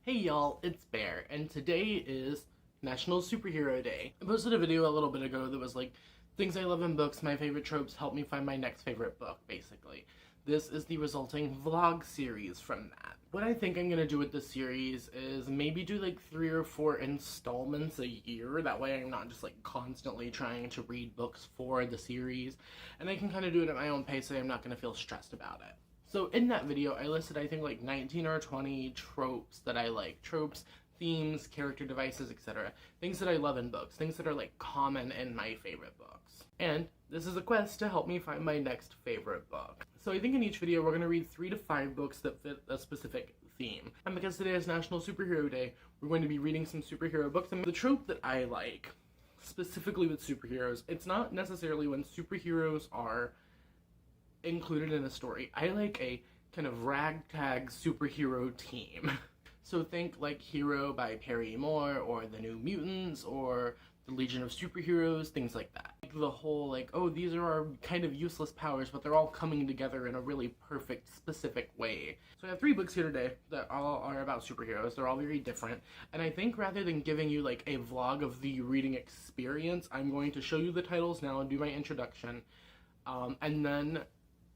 Hey y'all, it's Bear, and today is National Superhero Day. I posted a video a little bit ago that was like, things I love in books, my favorite tropes, help me find my next favorite book, basically. This is the resulting vlog series from that. What I think I'm gonna do with this series is maybe do like 3 or 4 installments a year. That way I'm not just like constantly trying to read books for the series, and I can kind of do it at my own pace so I'm not gonna feel stressed about it. So in that video, I listed, I think, like 19 or 20 tropes that I like. Tropes, themes, character devices, etc. Things that I love in books. Things that are, like, common in my favorite books. And this is a quest to help me find my next favorite book. So I think in each video, we're going to read 3 to 5 books that fit a specific theme. And because today is National Superhero Day, we're going to be reading some superhero books. And the trope that I like, specifically with superheroes, it's not necessarily when superheroes are included in a story. I like a kind of ragtag superhero team. So think like Hero by Perry Moore, or The New Mutants, or The Legion of Superheroes, things like that. Like the whole like, oh, these are our kind of useless powers, but they're all coming together in a really perfect, specific way. So I have 3 books here today that all are about superheroes. They're all very different. And I think rather than giving you like a vlog of the reading experience, I'm going to show you the titles now and do my introduction. And then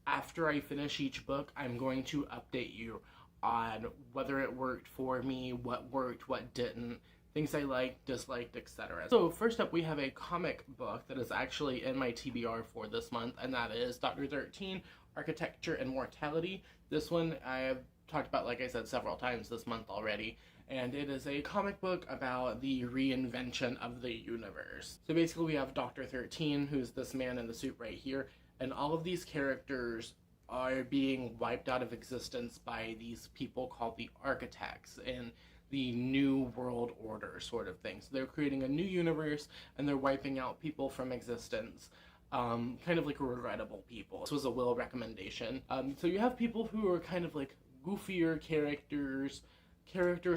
after I finish each book, I'm going to update you on whether it worked for me, what worked, what didn't, things I liked, disliked, etc. So first up, we have a comic book that is actually in my TBR for this month, and that is Dr. 13, Architecture and Mortality. This one I have talked about, like I said, several times this month already, and it is a comic book about the reinvention of the universe. So basically we have Dr. 13, who's this man in the suit right here, and all of these characters are being wiped out of existence by these people called the Architects in the New World Order sort of thing. So they're creating a new universe and they're wiping out people from existence. Kind of like regrettable people. This was a Will recommendation. So you have people who are kind of like goofier characters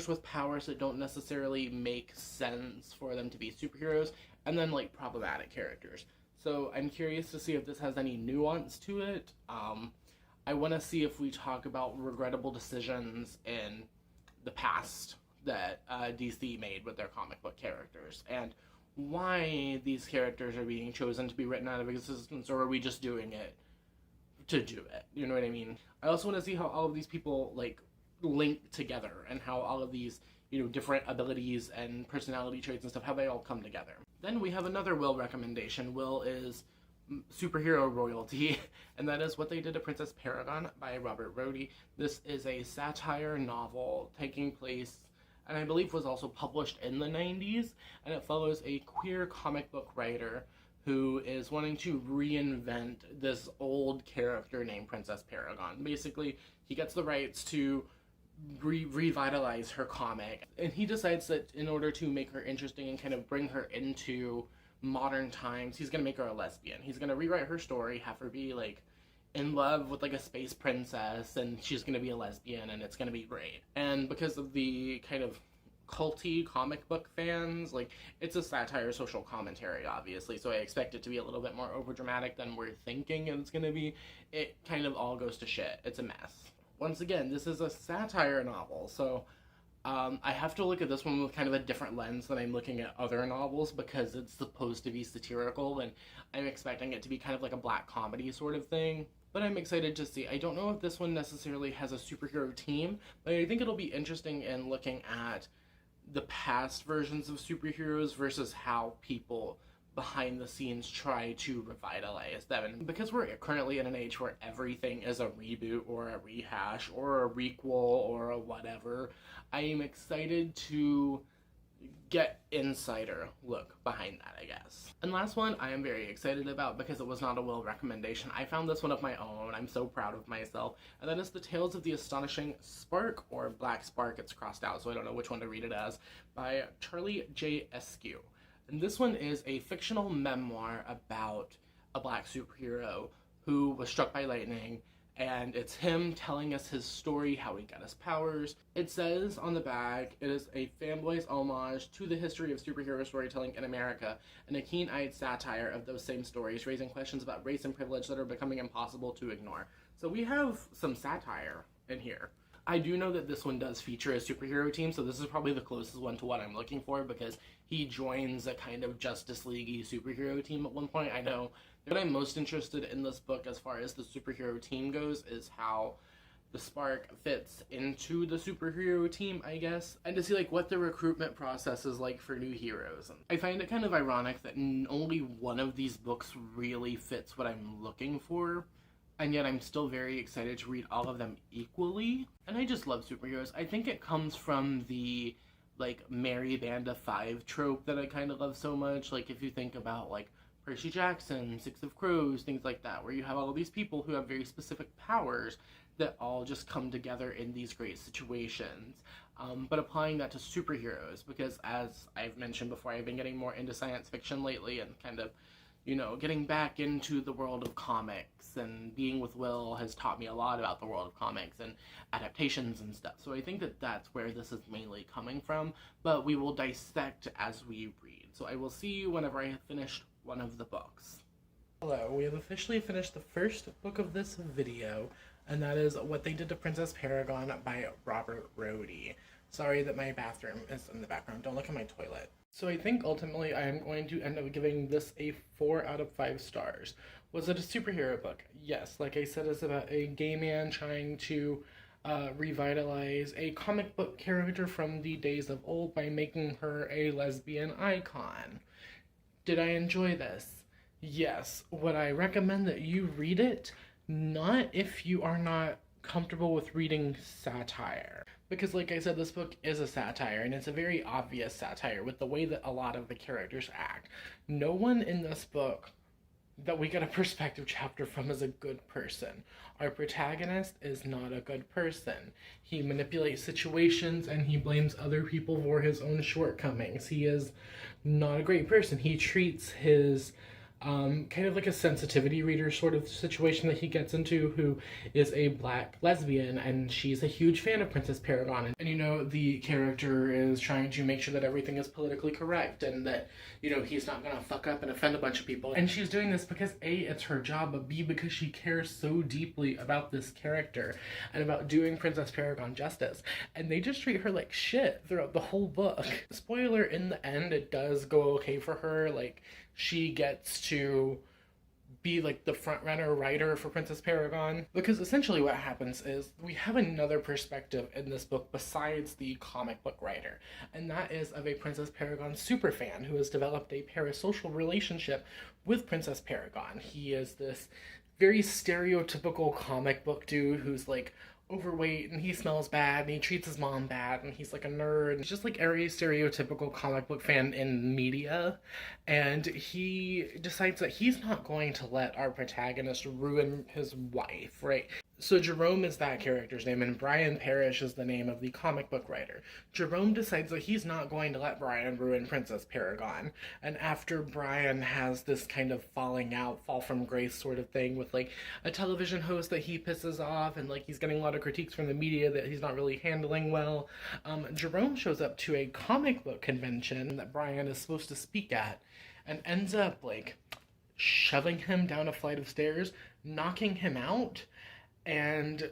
with powers that don't necessarily make sense for them to be superheroes, and then like problematic characters. So I'm curious to see if this has any nuance to it. I want to see if we talk about regrettable decisions in the past that DC made with their comic book characters, and why these characters are being chosen to be written out of existence, or are we just doing it to do it? You know what I mean? I also want to see how all of these people like link together, and how all of these, you know, different abilities and personality traits and stuff, how they all come together. Then we have another Will recommendation. Will is superhero royalty, and that is What They Did to Princess Paragon by Robert Rhodey. This is a satire novel taking place, and I believe was also published in the 90s, and it follows a queer comic book writer who is wanting to reinvent this old character named Princess Paragon. Basically, he gets the rights to revitalize her comic, and he decides that in order to make her interesting and kind of bring her into modern times, he's gonna make her a lesbian. He's gonna rewrite her story, have her be like in love with like a space princess, and she's gonna be a lesbian, and it's gonna be great. And because of the kind of culty comic book fans, like, it's a satire, social commentary, obviously, so I expect it to be a little bit more overdramatic than we're thinking it's gonna be. It kind of all goes to shit. It's a mess. Once again, this is a satire novel, so I have to look at this one with kind of a different lens than I'm looking at other novels, because it's supposed to be satirical, and I'm expecting it to be kind of like a black comedy sort of thing. But I'm excited to see. I don't know if this one necessarily has a superhero team, but I think it'll be interesting in looking at the past versions of superheroes versus how people behind the scenes try to revitalize them. And because we're currently in an age where everything is a reboot or a rehash or a requel or a whatever, I am excited to get insider look behind that, I guess. And last one I am very excited about because it was not a Will recommendation. I found this one of my own. I'm so proud of myself. And that is The Tales of the Astonishing Spark, or Black Spark, it's crossed out, so I don't know which one to read it as, by Charlie J. Eskew. And this one is a fictional memoir about a black superhero who was struck by lightning, and it's him telling us his story, how he got his powers. It says on the back, it is a fanboy's homage to the history of superhero storytelling in America, and a keen-eyed satire of those same stories, raising questions about race and privilege that are becoming impossible to ignore. So we have some satire in here. I do know that this one does feature a superhero team, so this is probably the closest one to what I'm looking for, because he joins a kind of Justice League-y superhero team at one point. I know what I'm most interested in this book as far as the superhero team goes is how the Spark fits into the superhero team, I guess, and to see like what the recruitment process is like for new heroes. And I find it kind of ironic that only one of these books really fits what I'm looking for, and yet I'm still very excited to read all of them equally. And I just love superheroes. I think it comes from the like merry band of five trope that I kind of love so much. Like if you think about like Percy Jackson, Six of Crows, things like that, where you have all of these people who have very specific powers that all just come together in these great situations. But applying that to superheroes, because as I've mentioned before, I've been getting more into science fiction lately and kind of, you know, getting back into the world of comics, and being with Will has taught me a lot about the world of comics and adaptations and stuff. So I think that that's where this is mainly coming from, but we will dissect as we read. So I will see you whenever I have finished one of the books. Hello, we have officially finished the first book of this video, and that is What They Did to Princess Paragon by Robert Rhodey. Sorry that my bathroom is in the background. Don't look at my toilet. So I think ultimately I am going to end up giving this a 4 out of 5 stars. Was it a superhero book? Yes. Like I said, it's about a gay man trying to revitalize a comic book character from the days of old by making her a lesbian icon. Did I enjoy this? Yes. Would I recommend that you read it? Not if you are not comfortable with reading satire. Because like I said, this book is a satire, and it's a very obvious satire with the way that a lot of the characters act. No one in this book that we get a perspective chapter from is a good person. Our protagonist is not a good person. He manipulates situations and he blames other people for his own shortcomings. He is not a great person. He treats his kind of like a sensitivity reader sort of situation that he gets into, who is a black lesbian, and she's a huge fan of Princess Paragon. And you know, the character is trying to make sure that everything is politically correct and that, you know, he's not gonna fuck up and offend a bunch of people. And she's doing this because A, it's her job, but B, because she cares so deeply about this character and about doing Princess Paragon justice. And they just treat her like shit throughout the whole book. Spoiler, in the end, it does go okay for her. Like, she gets to be like the front runner writer for Princess Paragon, because essentially what happens is we have another perspective in this book besides the comic book writer, and that is of a Princess Paragon superfan who has developed a parasocial relationship with Princess Paragon. He is this very stereotypical comic book dude who's like overweight and he smells bad and he treats his mom bad and he's like a nerd. He's just like every stereotypical comic book fan in media, and he decides that he's not going to let our protagonist ruin his wife, right? So Jerome is that character's name, and Brian Parrish is the name of the comic book writer. Jerome decides that he's not going to let Brian ruin Princess Paragon, and after Brian has this kind of falling out, fall from grace sort of thing with like a television host that he pisses off, and like he's getting a lot of critiques from the media that he's not really handling well, Jerome shows up to a comic book convention that Brian is supposed to speak at, and ends up like shoving him down a flight of stairs, knocking him out. And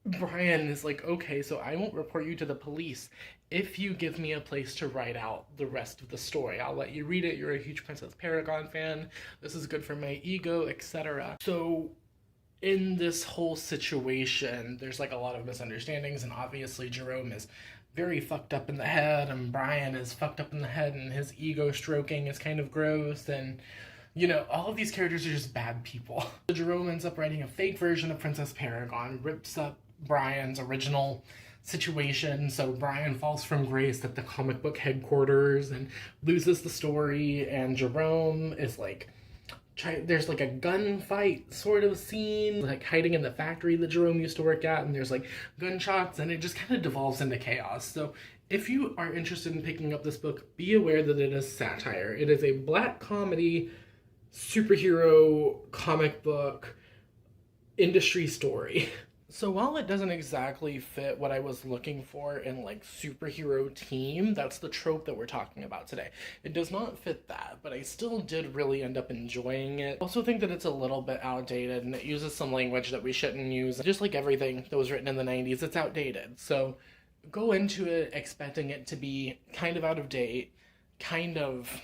Brian is like, okay, so I won't report you to the police if you give me a place to write out the rest of the story. I'll let you read it. You're a huge Princess Paragon fan. This is good for my ego, etc. So in this whole situation, there's like a lot of misunderstandings, and obviously Jerome is very fucked up in the head, and Brian is fucked up in the head, and his ego stroking is kind of gross, and you know, all of these characters are just bad people. So Jerome ends up writing a fake version of Princess Paragon, rips up Brian's original situation, so Brian falls from grace at the comic book headquarters and loses the story, and Jerome is like, there's like a gunfight sort of scene, like hiding in the factory that Jerome used to work at, and there's like gunshots, and it just kind of devolves into chaos. So if you are interested in picking up this book, be aware that it is satire. It is a black comedy superhero comic book industry story. So while it doesn't exactly fit what I was looking for in like superhero team, that's the trope that we're talking about today. It does not fit that, but I still did really end up enjoying it. I also think that it's a little bit outdated and it uses some language that we shouldn't use. Just like everything that was written in the 90s, it's outdated. So go into it expecting it to be kind of out of date, kind of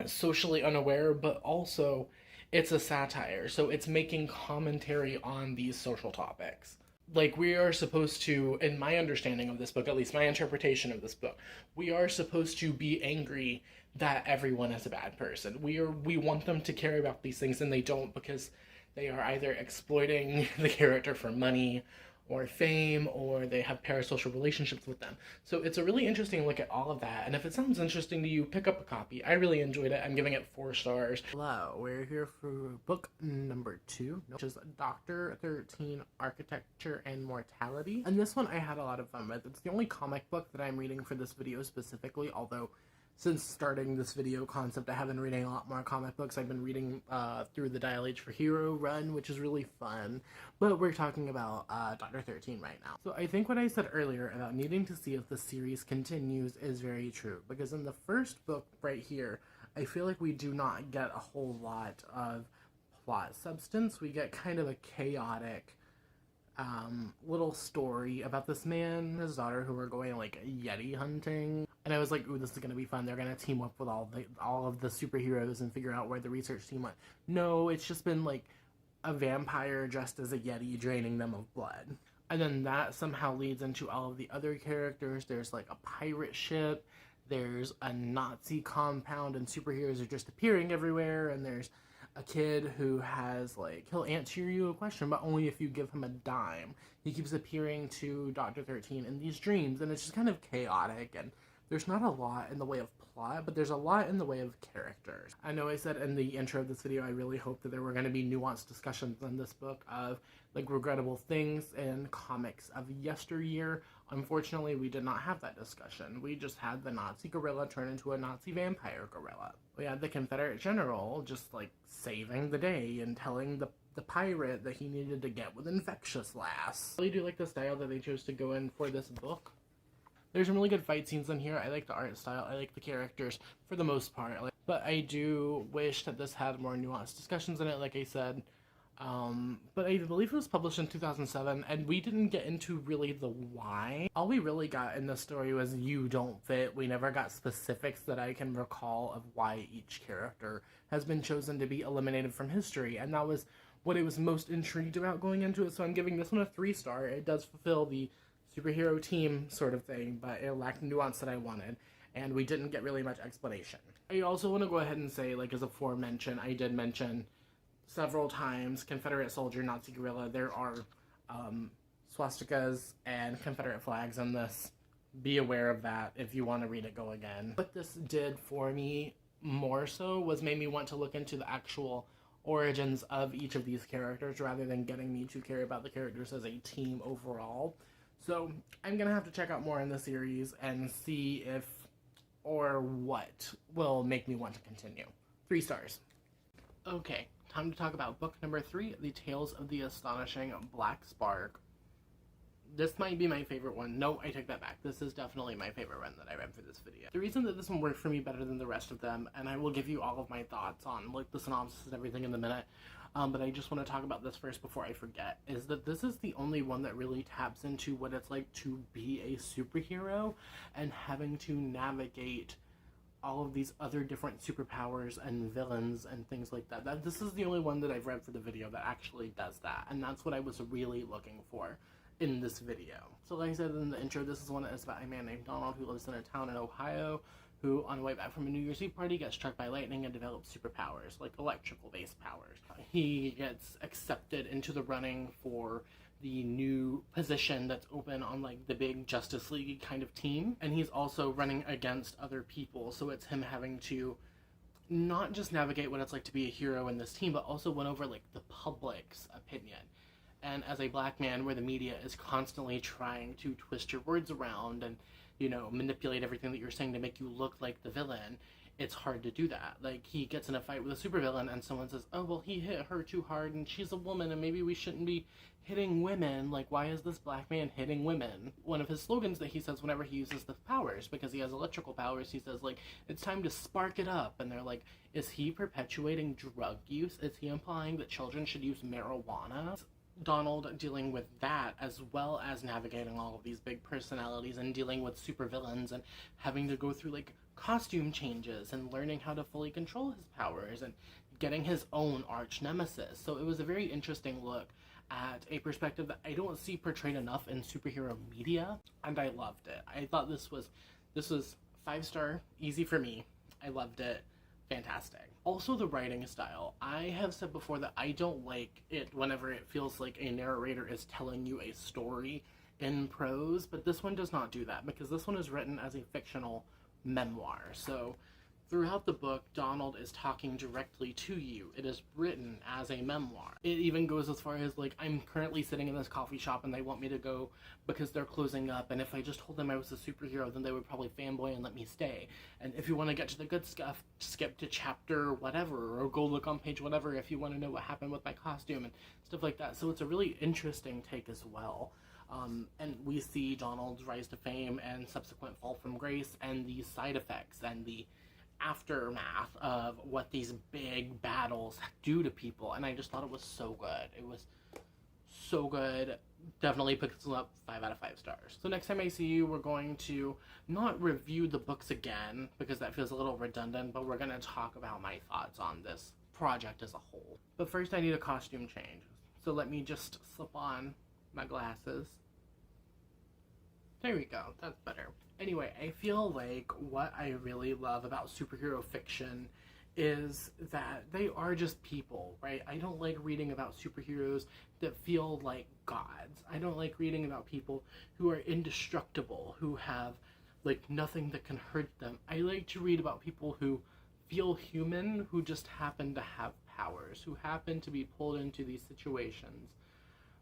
socially unaware, but also it's a satire, so it's making commentary on these social topics. Like, we are supposed to, in my understanding of this book, at least my interpretation of this book, we are supposed to be angry that everyone is a bad person. We want them to care about these things, and they don't, because they are either exploiting the character for money or fame, or they have parasocial relationships with them. So it's a really interesting look at all of that. And if it sounds interesting to you, pick up a copy. I really enjoyed it. I'm giving it 4 stars. Hello, we're here for book number 2, which is Dr. 13, Architecture and Mortality. And this one I had a lot of fun with. It's the only comic book that I'm reading for this video specifically, although since starting this video concept, I have been reading a lot more comic books. I've been reading through the Dial H for Hero run, which is really fun. But we're talking about Dr. 13 right now. So I think what I said earlier about needing to see if the series continues is very true. Because in the first book right here, I feel like we do not get a whole lot of plot substance. We get kind of a chaotic little story about this man and his daughter who are going like Yeti hunting. And I was like, ooh, this is gonna be fun. They're gonna team up with all of the superheroes and figure out where the research team went. No, it's just been like a vampire dressed as a Yeti draining them of blood. And then that somehow leads into all of the other characters. There's like a pirate ship, there's a Nazi compound, and superheroes are just appearing everywhere, and there's a kid who has, like, he'll answer you a question, but only if you give him a dime. He keeps appearing to Dr. 13 in these dreams, and it's just kind of chaotic, and there's not a lot in the way of plot, but there's a lot in the way of characters. I know I said in the intro of this video, I really hoped that there were going to be nuanced discussions in this book of, like, regrettable things in comics of yesteryear. Unfortunately, we did not have that discussion. We just had the Nazi gorilla turn into a Nazi vampire gorilla. We had the Confederate General just, like, saving the day and telling the pirate that he needed to get with infectious lass. I really do like the style that they chose to go in for this book. There's some really good fight scenes in here. I like the art style. I like the characters for the most part. But I do wish that this had more nuanced discussions in it, like I said. But I believe it was published in 2007, and we didn't get into really the why. All we really got in the story was you don't fit. We never got specifics that I can recall of why each character has been chosen to be eliminated from history, and that was what I was most intrigued about going into it, so I'm giving this one a 3-star. It does fulfill the superhero team sort of thing, but it lacked nuance that I wanted, and we didn't get really much explanation. I also want to go ahead and say, like, as a aforementioned, I did mention several times Confederate soldier, Nazi gorilla. There are swastikas and Confederate flags in this. Be aware of that if you want to read it, go again. What this did for me more so was made me want to look into the actual origins of each of these characters rather than getting me to care about the characters as a team overall. So I'm going to have to check out more in the series and see if or what will make me want to continue. 3 stars. Okay, time to talk about book number 3, The Tales of the Astonishing Black Spark. This might be my favorite one. No, I take that back. This is definitely my favorite one that I read for this video. The reason that this one worked for me better than the rest of them, and I will give you all of my thoughts on like the synopsis and everything in a minute, but I just want to talk about this first before I forget, is that this is the only one that really taps into what it's like to be a superhero and having to navigate all of these other different superpowers and villains and things like that. This is the only one that I've read for the video that actually does that, and that's what I was really looking for in this video. So like I said in the intro, this is one that is about a man named Donald who lives in a town in Ohio who, on the way back from a New Year's Eve party, gets struck by lightning and develops superpowers, like electrical-based powers. He gets accepted into the running for the new position that's open on like the big Justice League kind of team, and he's also running against other people, so it's him having to not just navigate what it's like to be a hero in this team, but also win over like the public's opinion. And as a black man, where the media is constantly trying to twist your words around and you know, manipulate everything that you're saying to make you look like the villain, it's hard to do that. Like, he gets in a fight with a supervillain and someone says, oh, well, he hit her too hard and she's a woman and maybe we shouldn't be hitting women. Like, why is this black man hitting women? One of his slogans that he says whenever he uses the powers, because he has electrical powers, he says, like, it's time to spark it up. And they're like, is he perpetuating drug use? Is he implying that children should use marijuana? Donald dealing with that, as well as navigating all of these big personalities and dealing with supervillains and having to go through, like, costume changes and learning how to fully control his powers and getting his own arch nemesis. So it was a very interesting look at a perspective that I don't see portrayed enough in superhero media, and I loved it. I thought this was 5-star, easy for me. I loved it. Fantastic. Also, the writing style. I have said before that I don't like it whenever it feels like a narrator is telling you a story in prose, but this one does not do that, because this one is written as a fictional memoir. So throughout the book, Donald is talking directly to you. It is written as a memoir. It even goes as far as, like, I'm currently sitting in this coffee shop and they want me to go because they're closing up, and if I just told them I was a superhero, then they would probably fanboy and let me stay. And if you want to get to the good stuff, skip to chapter whatever, or go look on page whatever if you want to know what happened with my costume and stuff like that. So it's a really interesting take as well. And we see Donald's rise to fame and subsequent fall from grace and the side effects and the aftermath of what these big battles do to people, and I just thought it was so good. It was so good. Definitely picks them up 5 out of 5 stars. So next time I see you, we're going to not review the books again, because that feels a little redundant, but we're going to talk about my thoughts on this project as a whole. But first I need a costume change, so let me just slip on my glasses. There we go, that's better. Anyway, I feel like what I really love about superhero fiction is that they are just people, right? I don't like reading about superheroes that feel like gods. I don't like reading about people who are indestructible, who have, like, nothing that can hurt them. I like to read about people who feel human, who just happen to have powers, who happen to be pulled into these situations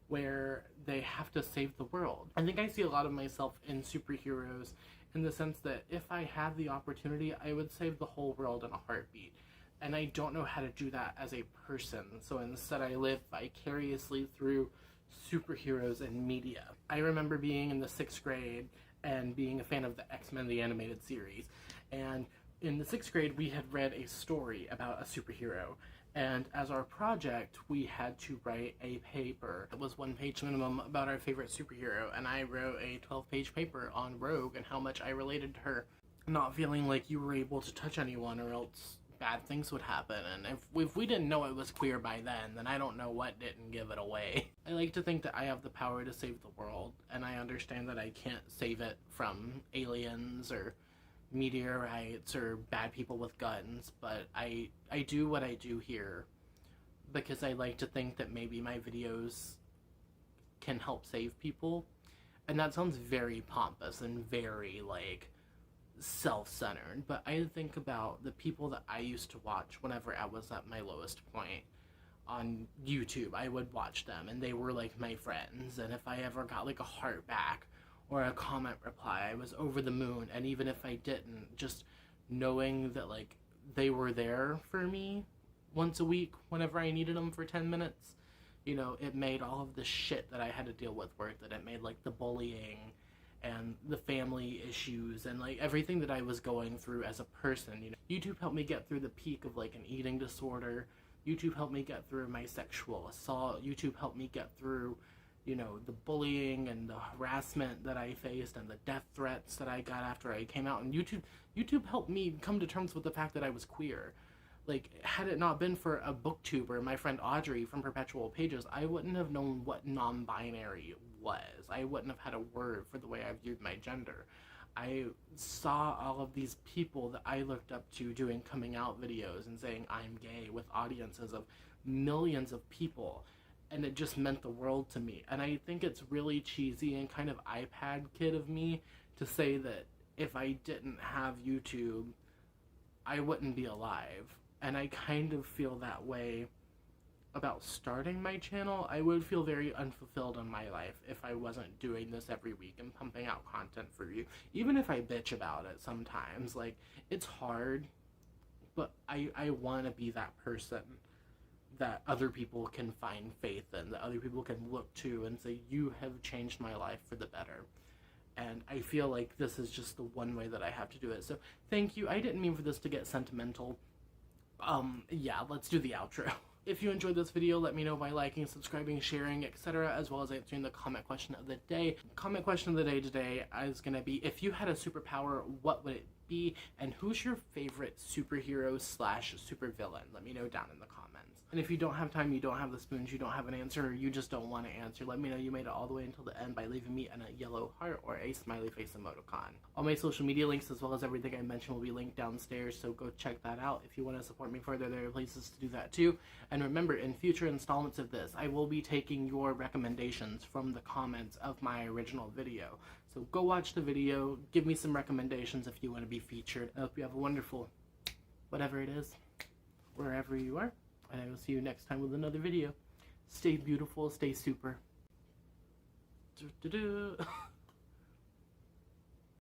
where they have to save the world. I think I see a lot of myself in superheroes in the sense that if I had the opportunity, I would save the whole world in a heartbeat. And I don't know how to do that as a person, so instead I live vicariously through superheroes and media. I remember being in the 6th grade and being a fan of the X-Men, the animated series. And in the 6th grade, we had read a story about a superhero. And as our project, we had to write a paper. It was 1 page minimum about our favorite superhero, and I wrote a 12-page paper on Rogue and how much I related to her. Not feeling like you were able to touch anyone or else bad things would happen, and if we didn't know it was queer by then I don't know what didn't give it away. I like to think that I have the power to save the world, and I understand that I can't save it from aliens or meteorites or bad people with guns, but I do what I do here because I like to think that maybe my videos can help save people. And that sounds very pompous and very, like, self-centered, but I think about the people that I used to watch whenever I was at my lowest point on YouTube. I would watch them and they were like my friends, and if I ever got like a heart back or a comment reply, I was over the moon. And even if I didn't, just knowing that, like, they were there for me once a week whenever I needed them for 10 minutes, you know, it made all of the shit that I had to deal with worth it. It made, like, the bullying and the family issues and, like, everything that I was going through as a person, you know. YouTube helped me get through the peak of, like, an eating disorder. YouTube helped me get through my sexual assault. YouTube helped me get through, you know, the bullying and the harassment that I faced and the death threats that I got after I came out. And YouTube helped me come to terms with the fact that I was queer. Like, had it not been for a booktuber, my friend Audrey from Perpetual Pages, I wouldn't have known what non-binary was. I wouldn't have had a word for the way I viewed my gender. I saw all of these people that I looked up to doing coming out videos and saying I'm gay with audiences of millions of people, and it just meant the world to me. And I think it's really cheesy and kind of iPad kid of me to say that if I didn't have YouTube, I wouldn't be alive. And I kind of feel that way about starting my channel, I would feel very unfulfilled in my life if I wasn't doing this every week and pumping out content for you. Even if I bitch about it sometimes, like, it's hard, but I want to be that person that other people can find faith in, that other people can look to and say, you have changed my life for the better. And I feel like this is just the one way that I have to do it. So thank you. I didn't mean for this to get sentimental. Yeah, let's do the outro. If you enjoyed this video, let me know by liking, subscribing, sharing, etc., as well as answering the comment question of the day. Comment question of the day today is going to be, if you had a superpower, what would it be? And who's your favorite superhero / supervillain? Let me know down in the comments. And if you don't have time, you don't have the spoons, you don't have an answer, or you just don't want to answer, let me know you made it all the way until the end by leaving me a yellow heart or a smiley face emoticon. All my social media links, as well as everything I mentioned, will be linked downstairs, so go check that out. If you want to support me further, there are places to do that too. And remember, in future installments of this, I will be taking your recommendations from the comments of my original video. So go watch the video, give me some recommendations if you want to be featured. I hope you have a wonderful, whatever it is, wherever you are. And I will see you next time with another video. Stay beautiful, stay super.